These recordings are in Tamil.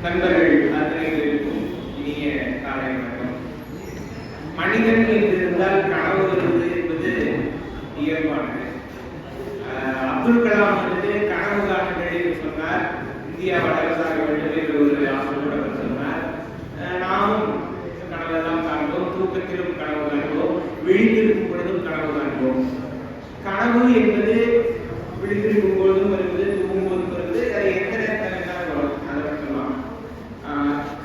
நண்பர்கள் அனைவருக்கும் இனிய காலை வணக்கம். மனிதன் என்று இருந்தால் கனவு வருவது என்பது இயல்பானது. அப்துல் கலாம் வந்து கனவு காணுங்கள் சொன்னார். இந்தியா வளர்ச்சாக வேண்டும் என்று ஒரு ஆசையோடு சொன்னார். நாமும் கனவெல்லாம் காண்போம், தூக்கத்திலும் கனவு காண்போம், விழித்திருக்கும் பொழுதும் கனவு காண்போம். கனவு என்பது விழித்திருக்கும் பொழுதும் வருவது, தூங்கும் போதும் வருவது. அதை எந்த நேரத்தில் வரும் அதை சொல்லலாம்.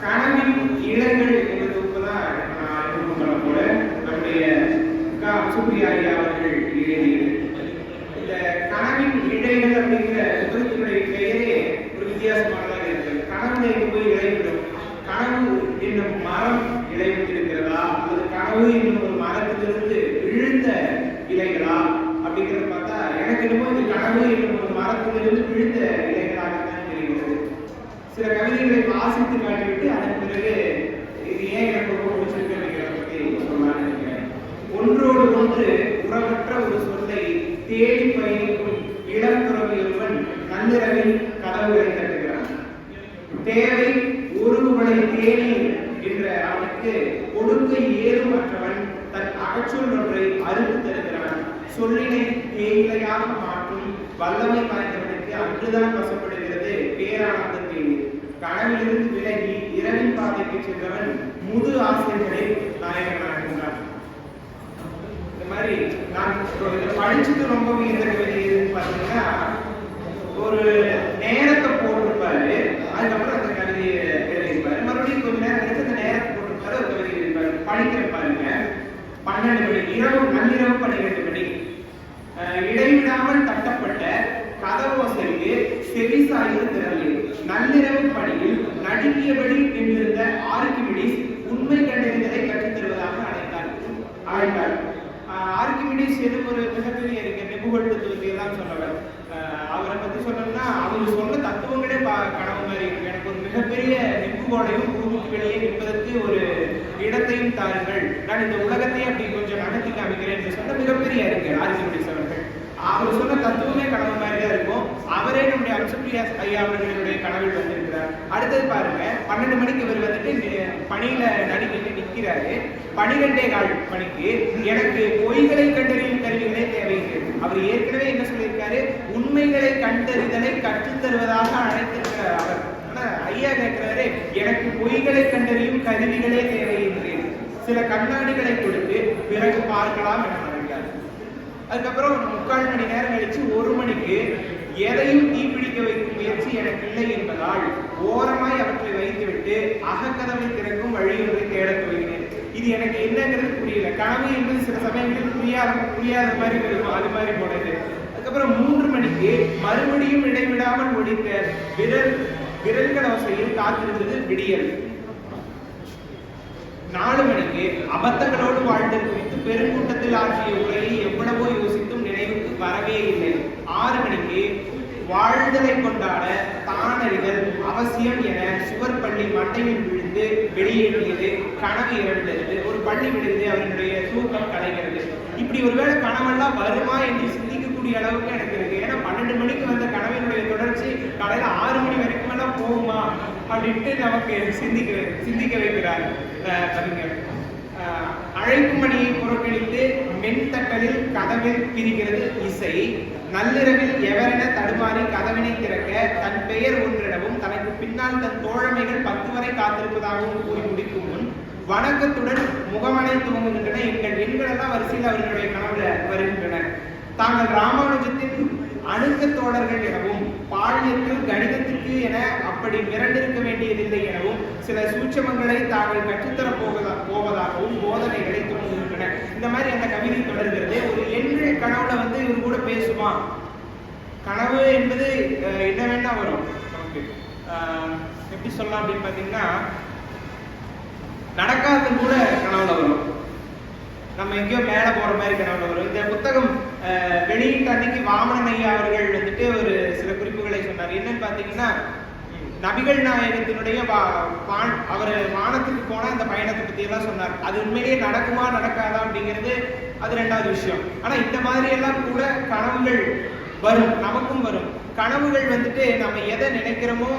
கனவின் இளங்கள் என்ற தொகுப்பு தான் நான் அறிமுகம் பண்ண போல நம்முடைய சுப்ரியா அவர்கள் எழுதியது. இந்த கனவின் இழைகள் அப்படிங்கிற புத்தகத்தினுடைய பெயரே ஒரு வித்தியாசமானதாக இருக்கிறது. கனவுல போய் இழைவிடும். கனவு என்னும் மரம் இழைவிட்டிருக்கிறதா அல்லது கனவு என்னும் ஒரு மரத்திலிருந்து விழுந்த இலைகளா அப்படிங்கிறத பார்த்தா எனக்கு என்னமோ இந்த கனவு என்னும் ஒரு மரத்திலிருந்து விழுந்த இலைகளாகத்தான் தெரிகிறது. சில கவிதைகளை வாசித்து காட்டிவிட்டு அதன் பிறகு இது ஏன் எனக்கு ரொம்ப பிடிச்சிருக்கு அப்படிங்கிறத பற்றி சொல்லலாம்னு நினைக்கிறேன். ஒன்றோடு ஒன்று உறவற்ற ஒரு சொல்லை தேடி பயணிக்கும் இளங்குறவி ஒருவன் நள்ளிரவில் கதவுகளை தட்டுகிறான். தேவை ஒருவனை தேடி என்ற அவனுக்கு கொடுக்க ஏதும் மற்றவன் தன் அகச்சொல் ஒன்றை அறுத்து தருகிறான். சொல்லினை தேயிலையாக மாற்றும் வல்லமை வாய்ந்தவனுக்கு அன்றுதான் வசப்படுகிறது பேரானந்தத்தேடி. கனவிலிருந்து விலகி இரவின் பாதைக்கு சென்றவன் முது ஆசிரியர்களை நாயகனாகின்றான். இந்த மாதிரி நான் படிச்சுட்டு ரொம்ப இந்த கவிதை எதுன்னு பார்த்தீங்கன்னா, ஒரு நேரத்தை போட்டிருப்பாரு, அதுக்கப்புறம் அந்த கவிதையை எழுதியிருப்பாரு, மறுபடியும் கொஞ்ச நேரம் கழிச்சு அந்த நேரத்தை போட்டிருப்பாரு, ஒரு கவிதை எழுதியிருப்பாரு. படிக்கிற பாருங்க, 12 மணி இரவு, நள்ளிரவு 12 மணி. இடைவிடாமல் தட்டப்பட்ட கதவோசைக்கு செவிசாய்ந்து திரளி நள்ளிரவு பணியில் நடுங்கியபடி நின்றிருந்த ஆர்கிமிடிஸ் உண்மை கண்டறிந்ததை கற்றுத் தருவதாக அழைத்தார். ஆர்கிமிடிஸ் எதுவும் ஒரு மிகப்பெரிய நிபுணத்துவத்தை தான் சொன்னவர். அவரை பத்தி சொல்லணும்னா அவர் சொன்ன தத்துவங்களே கனவு மாதிரி இருக்கு. எனக்கு ஒரு மிகப்பெரிய நெம்புகோடையும் பூமிக்கு வெளியே நிற்பதற்கு ஒரு இடத்தையும் தாருங்கள், நான் இந்த உலகத்தையே அப்படி கொஞ்சம் நகர்த்தி காமிக்கிறேன் என்று சொன்ன மிகப்பெரிய அறிஞர் ஆர்கிமிடிஸ் அவர்கள். அவர் சொன்ன தத்துவமே கனவு மாதிரி தான் இருக்கும். அவரே நம்முடைய சுப்ரியா ஐயா அவர்களுடைய கனவில் வந்திருக்கிறார். அடுத்தது பாருங்க, 12 மணிக்கு இவர் வந்துட்டு பணியில நடிக்கிட்டு நிற்கிறாரு. 12:15 மணிக்கு எனக்கு பொய்களை கண்டறியும் கருவிகளே தேவையில்லை. அவர் ஏற்கனவே என்ன சொல்லியிருக்காரு, உண்மைகளை கண்டறிதலை கற்றுத்தருவதாக அழைத்திருக்கிறார் அவர். ஆனா ஐயா கேட்கிறாரு, எனக்கு பொய்களை கண்டறியும் கருவிகளே தேவையில்லை, சில கண்ணாடிகளை கொடுத்து பிறகு பார்க்கலாம் என நினைக்கிறார். அதுக்கப்புறம் 3/4 மணி நேரம் கழிச்சு 1 மணிக்கு எதையும் தீப்பிடிக்க வைக்கும் முயற்சி எனக்கு இல்லை என்பதால் ஓரமாய் அவற்றை வைத்துவிட்டு அகக்கதவை திறக்கும் வழியொன்றை தேடத் துவங்கினேன். இது எனக்கு என்னங்கிறது புரியல. கனவு என்பது சில சமயங்களில் புரியாத மாதிரி இருக்கும், அது மாதிரி போனது. அதுக்கப்புறம் 3 மணிக்கு மறுபடியும் இடைவிடாமல் ஒழித்த விரல்கள் ஓசையில் காத்திருந்தது விடியல். 4 மணிக்கு அபத்தங்களோடு வாழ்தல் குறித்து பெருங்கூட்டத்தில் ஆற்றிய உரையை எவ்வளவோ யோசித்தும் நினைவுக்கு வரவே இல்லை. 6 மணிக்கு வாழ்தலை கொண்டாட தானறிதல் அவசியம் என சுவர் பள்ளி மண்டையில் விழுந்து வெளியேறியது. கனவு இரவிலிருந்து ஒரு பள்ளி விழுந்து அவர்களுடைய தூக்கம் கலைகிறது. இப்படி ஒருவேளை கனவெல்லாம் வருமா என்று சிந்திக்கக்கூடிய அளவுக்கு எனக்கு இருக்கு. ஏன்னா 12 மணிக்கு வந்த கனவினுடைய தொடர்ச்சி காலையில 6 மணி வரைக்கும் எல்லாம் போகுமா அப்படின்ட்டு நமக்கு சிந்திக்க வைக்கிறார் கவிஞர். அழைப்பு மணியை புறக்கணித்து மென்தட்டலில் கதவில் பிரிக்கிறது இசை. நள்ளிரவில் எவரென தடுமாறி கதவினை திறக்க தன் பெயர் ஒன்றிடவும் தனக்கு பின்னால் தன் தோழமைகள் 10 வரை காத்திருப்பதாகவும் கூறி முடிக்கும் முன் வணக்கத்துடன் முகமனை துவங்குகின்றன எண்கள் எல்லாம் வரிசையில் அவர்களுடைய கனவுல வருகின்றன. தாங்கள் ராமானுஜத்தின் அணுக்க தோழர்கள் எனவும் பாலியத்தில் கணிதத்திற்கு என அப்படி மிரண்டிருக்க வேண்டியதில்லை எனவும் சில சூட்சமங்களை தாங்கள் கற்றுத்தர போவதாகவும் போதனைகளை துவங்குகின்றன. இந்த மாதிரி அந்த கவிதை தொடர்கிறது. ஒரு எண்கள் கனவுல வந்து இவர் கூட பேசுமா? கனவு என்பது என்ன வேணா வரும் நமக்கு. எப்படி சொல்லலாம் அப்படின்னு பாத்தீங்கன்னா, நடக்காத கூட கனவுல வரும். நம்ம எங்கேயோ மேல போற மாதிரி கனவுல வரும். இந்த புத்தகம் வெளியிட்ட அன்னைக்கு வாமனன் ஐயா அவர்கள் வந்துட்டு ஒரு சில குறிப்புகளை சொன்னார். என்னன்னு பாத்தீங்கன்னா, நபிகள் நாயகத்தினுடைய அவர் வானத்துக்கு போன அந்த பயணத்தை பத்தி எல்லாம் சொன்னார். அது உண்மையிலேயே நடக்குமா நடக்காதா அப்படிங்கிறது அது 2வது விஷயம். ஆனா இந்த மாதிரி எல்லாம் கூட கனவுகள் வரும், நமக்கும் வரும். கனவுகள் வந்துட்டு நம்ம எதை நினைக்கிறோமோ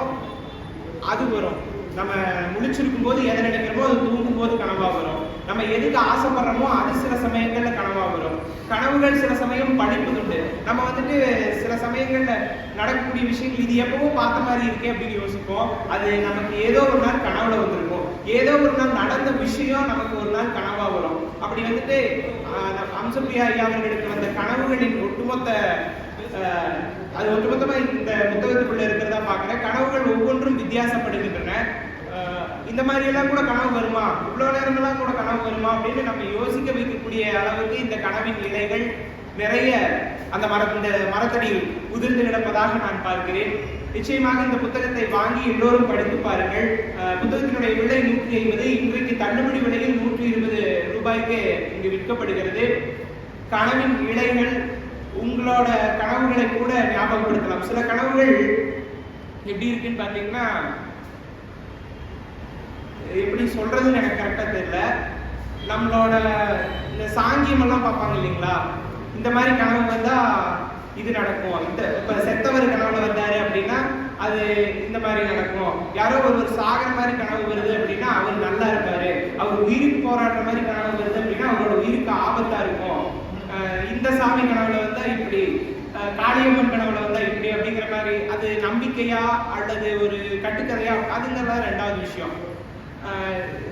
அது வரும். நம்ம முழிச்சிருக்கும் போது எதை நினைக்கிறோமோ அது தூங்கும் போது கனவா வரும். நம்ம எதுக்கு ஆசைப்படுறோமோ அது சில சமயங்கள்ல கனவா வரும். கனவுகள் சில சமயம் படிப்பதுண்டு. நம்ம வந்துட்டு சில சமயங்கள்ல நடக்கக்கூடிய விஷயங்கள் இது எப்பவும் பார்த்த மாதிரி இருக்கே அப்படின்னு யோசிப்போம். அது நமக்கு ஏதோ ஒரு நாள் கனவுல வந்திருக்கும். ஏதோ ஒரு நாள் நடந்த விஷயம் நமக்கு ஒரு நாள் கனவா வரும். அப்படி வந்துட்டு அம்சப்பிரியா ஐயா அவர்களுக்கு வந்த கனவுகளின் ஒட்டுமொத்தமா இந்த புத்தகத்துக்குள்ள இருக்கிறதா பாக்குறேன். கனவுகள் ஒவ்வொன்றும் வித்தியாசப்படுகின்றன. இந்த மாதிரி எல்லாம் கூட கனவு வருமா, இவ்வளவு நேரமெல்லாம் கூட கனவு வருமா அப்படின்னு நம்ம யோசிக்க வைக்கக்கூடிய அளவுக்கு இந்த கனவின் நிலைகள் நிறைய அந்த மரத்தடியில் உதிர்ந்து கிடப்பதாக நான் பார்க்கிறேன். நிச்சயமாக இந்த புத்தகத்தை வாங்கி எல்லோரும் படித்து பாருங்கள். புத்தகத்தினுடைய விலை 150. இன்றைக்கு தள்ளுபடி விலையில் 120 ரூபாய்க்கு இங்கு விற்கப்படுகிறது. கனவின் இலைகள் உங்களோட கனவுகளை கூட ஞாபகப்படுத்தலாம். சில கனவுகள் எப்படி இருக்குன்னு பாத்தீங்கன்னா, எப்படி சொல்றதுன்னு எனக்கு கரெக்டா தெரியல. நம்மளோட இந்த சாங்கியம் எல்லாம் பார்ப்பாங்க இல்லைங்களா, இந்த மாதிரி கனவு வந்தா இது நடக்கும். இப்ப செத்தவர் கனவுல வந்தாரு அப்படின்னா அது இந்த மாதிரி நடக்கும். யாரோ ஒருவர் சாகிற மாதிரி கனவு வருது அப்படின்னா அவர் நல்லா இருப்பாரு. அவர் உயிருக்கு போராடுற மாதிரி கனவு வருது அப்படின்னா அவரோட உயிருக்கு ஆபத்தா இருக்கும். இந்த சாமி கனவுல வந்தா இப்படி, காளியம்மன் கனவுல வந்தா இப்படி அப்படிங்கிற மாதிரி அது நம்பிக்கையா அல்லது ஒரு கட்டுக்கதையா, அதுங்கெல்லாம் ரெண்டாவது விஷயம்.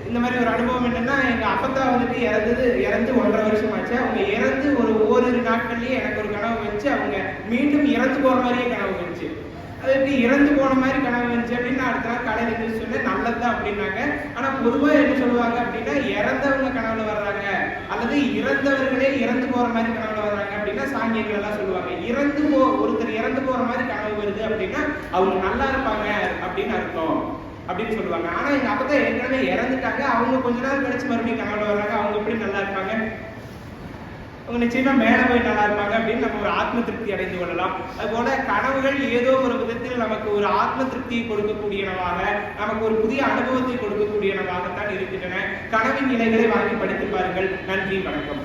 இந்த மாதிரி ஒரு அனுபவம் என்னன்னா, எங்க அப்பத்தா வந்துட்டு இறந்து 1.5 வருஷம் ஆச்சு. அவங்க இறந்து ஓரிரு நாட்கள்லயே எனக்கு ஒரு கனவு வந்துச்சு. அவங்க மீண்டும் இறந்து போற மாதிரியே கனவு வந்துச்சு. அதுக்கு இறந்து போன மாதிரி கனவு வந்துச்சு அப்படின்னு அடுத்த நாள் காலையில எழுந்து சொன்னேன், நல்லதுதான் அப்படின்னாங்க. ஆனா பொதுவா என்ன சொல்லுவாங்க அப்படின்னா, இறந்தவங்க கனவுல வர்றாங்க அல்லது இறந்தவர்களே இறந்து போற மாதிரி கனவுல வர்றாங்க அப்படின்னா சாங்கியங்கள் எல்லாம் சொல்லுவாங்க. ஒருத்தர் இறந்து போற மாதிரி கனவு வருது அப்படின்னா அவங்க நல்லா இருப்பாங்க அப்படின்னு அர்த்தம் அப்படின்னு சொல்லுவாங்க. ஆனா எங்க அப்பா ஏற்கனவே இறந்துட்டாங்க. அவங்க கொஞ்ச நாள் கழிச்சு மறுபடியும் கனவுல வர்றாங்க. அவங்க எப்படி நல்லா இருப்பாங்க, அவங்க நிச்சயமா மேல போய் நல்லா இருப்பாங்க அப்படின்னு நம்ம ஒரு ஆத்ம திருப்தி அடைந்து கொள்ளலாம். அதுபோல கனவுகள் ஏதோ ஒரு விதத்தில் நமக்கு ஒரு ஆத்ம திருப்தியை கொடுக்கக்கூடியனவாக, நமக்கு ஒரு புதிய அனுபவத்தை கொடுக்கக்கூடியனவாகத்தான் இருக்கின்றன. கனவின் நிலைகளை வாங்கி படித்து பாருங்கள். நன்றி, வணக்கம்.